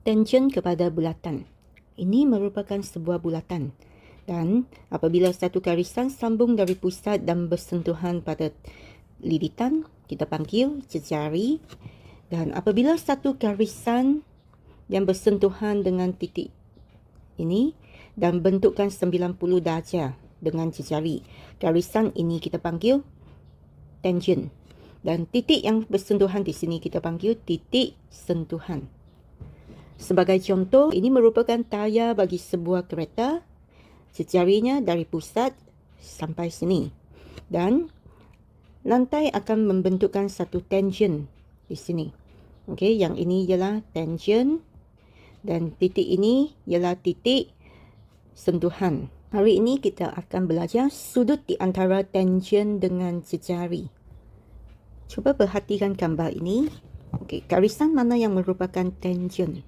Tangen kepada bulatan. Ini merupakan sebuah bulatan. Dan apabila satu garisan sambung dari pusat dan bersentuhan pada lilitan, kita panggil jejari. Dan apabila satu garisan yang bersentuhan dengan titik ini dan bentukkan 90 darjah dengan jejari, garisan ini kita panggil tangen. Dan titik yang bersentuhan di sini kita panggil titik sentuhan. Sebagai contoh, ini merupakan tayar bagi sebuah kereta. Jejarinya dari pusat sampai sini. Dan lantai akan membentukkan satu tangen di sini. Okey, yang ini ialah tangen dan titik ini ialah titik sentuhan. Hari ini kita akan belajar sudut di antara tangen dengan jejari. Cuba perhatikan gambar ini. Okey, garisan mana yang merupakan tangen?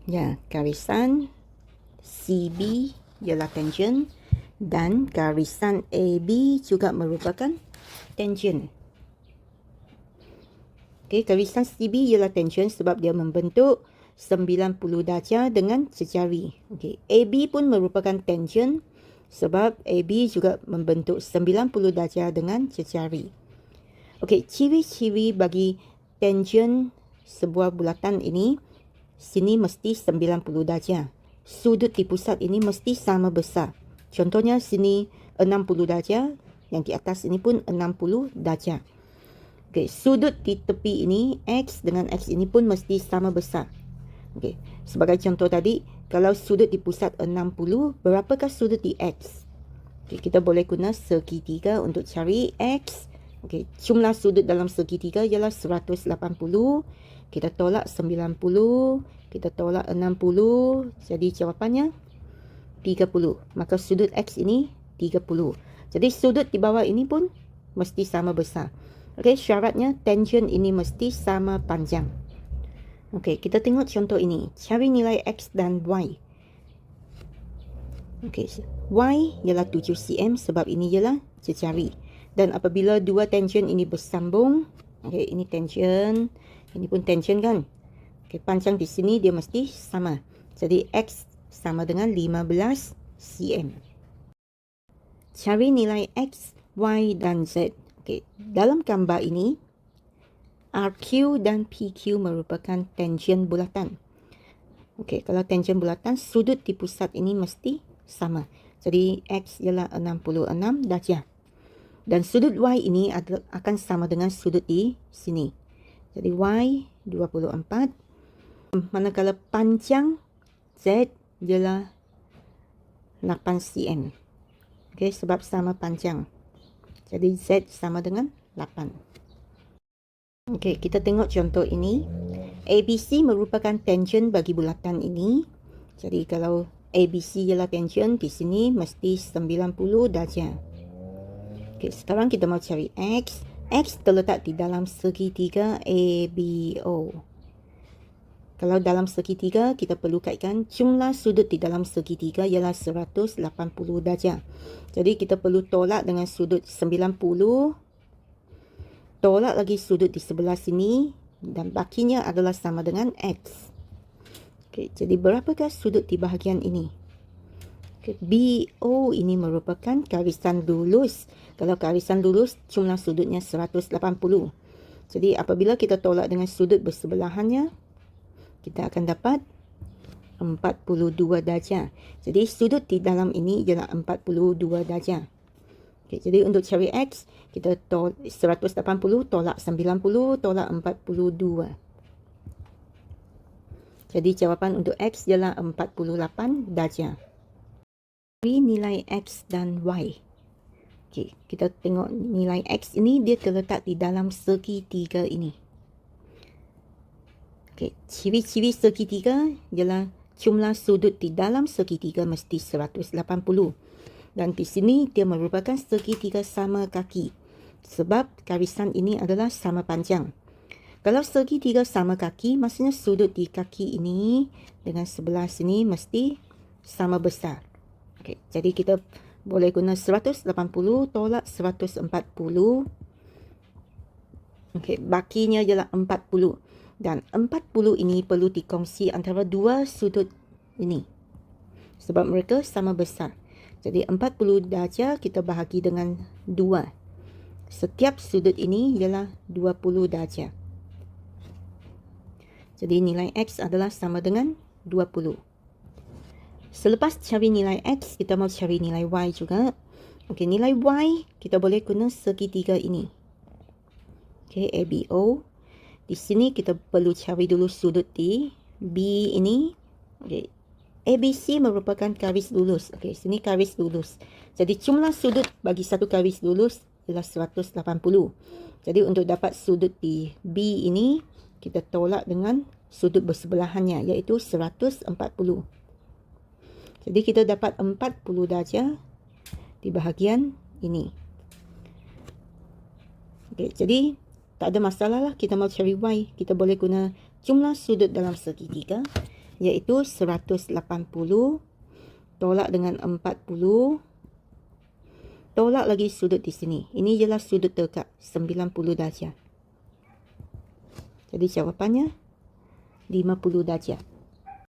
Ya, garisan CB ialah tangen dan garisan AB juga merupakan tangen. Okey, garisan CB ialah tangen sebab dia membentuk 90 darjah dengan jejari. Okey, AB pun merupakan tangen sebab AB juga membentuk 90 darjah dengan jejari. Okey, ciri-ciri bagi tangen sebuah bulatan ini, sini mesti 90 darjah. Sudut di pusat ini mesti sama besar. Contohnya sini 60 darjah, yang di atas ini pun 60 darjah. Okey, sudut di tepi ini, X dengan X ini pun mesti sama besar. Okey, sebagai contoh tadi, kalau sudut di pusat 60, berapakah sudut di X? Okey, kita boleh guna segitiga untuk cari X. Okey, jumlah sudut dalam segitiga ialah 180. Kita tolak 90, kita tolak 60, jadi jawapannya 30. Maka sudut X ini 30. Jadi sudut di bawah ini pun mesti sama besar. Okey, syaratnya tangen ini mesti sama panjang. Okey, kita tengok contoh ini. Cari nilai X dan Y. Okey, Y ialah 7 cm sebab ini ialah jejari. Dan apabila dua tangen ini bersambung, okey, ini tangen, ini pun tangen kan? Okey, panjang di sini dia mesti sama. Jadi X sama dengan 15 cm. Cari nilai X, Y dan Z. Okey, dalam gambar ini, RQ dan PQ merupakan tangen bulatan. Okey, kalau tangen bulatan, sudut di pusat ini mesti sama. Jadi X ialah 66 darjah. Dan sudut Y ini akan sama dengan sudut di sini. Jadi Y 24. Manakala panjang Z ialah 8 cm. Okey, sebab sama panjang. Jadi Z sama dengan 8. Okey, kita tengok contoh ini. ABC merupakan tangen bagi bulatan ini. Jadi kalau ABC ialah tangen, di sini mesti 90 darjah. Okey, sekarang kita mau cari X. X terletak di dalam segitiga ABO. Kalau dalam segitiga, kita perlu kaitkan jumlah sudut di dalam segitiga ialah 180 darjah. Jadi kita perlu tolak dengan sudut 90. Tolak lagi sudut di sebelah sini. Dan bakinya adalah sama dengan X. Okey, jadi berapakah sudut di bahagian ini? Okay, BO ini merupakan garisan lurus. Kalau garisan lurus, jumlah sudutnya 180. Jadi apabila kita tolak dengan sudut bersebelahannya, kita akan dapat 42 darjah. Jadi sudut di dalam ini ialah 42 darjah. Okay, jadi untuk cari X, kita 180 tolak 90 tolak 42. Jadi jawapan untuk X ialah 48 darjah. Cari nilai X dan Y. Okey, kita tengok nilai X ini dia terletak di dalam segitiga ini. Okey, ciri-ciri segitiga ialah jumlah sudut di dalam segitiga mesti 180. Dan di sini dia merupakan segitiga sama kaki. Sebab garisan ini adalah sama panjang. Kalau segitiga sama kaki, maksudnya sudut di kaki ini dengan sebelah sini mesti sama besar. Okey, jadi kita boleh guna 180 tolak 140. Okey, bakinya ialah 40. Dan 40 ini perlu dikongsi antara dua sudut ini. Sebab mereka sama besar. Jadi 40 darjah kita bahagi dengan 2. Setiap sudut ini ialah 20 darjah. Jadi nilai X adalah sama dengan 20. Selepas cari nilai X, kita mau cari nilai Y juga. Okey, nilai Y kita boleh guna segitiga ini. Okey, ABO. Di sini kita perlu cari dulu sudut di B ini. Okey. ABC merupakan garis lurus. Okey, sini garis lurus. Jadi jumlah sudut bagi satu garis lurus ialah 180. Jadi untuk dapat sudut di B ini, kita tolak dengan sudut bersebelahannya iaitu 140. Jadi kita dapat 40 darjah di bahagian ini. Okey, jadi tak ada masalah lah kita mau cari Y. Kita boleh guna jumlah sudut dalam segitiga iaitu 180 tolak dengan 40. Tolak lagi sudut di sini. Ini ialah sudut dekat 90 darjah. Jadi jawapannya 50 darjah.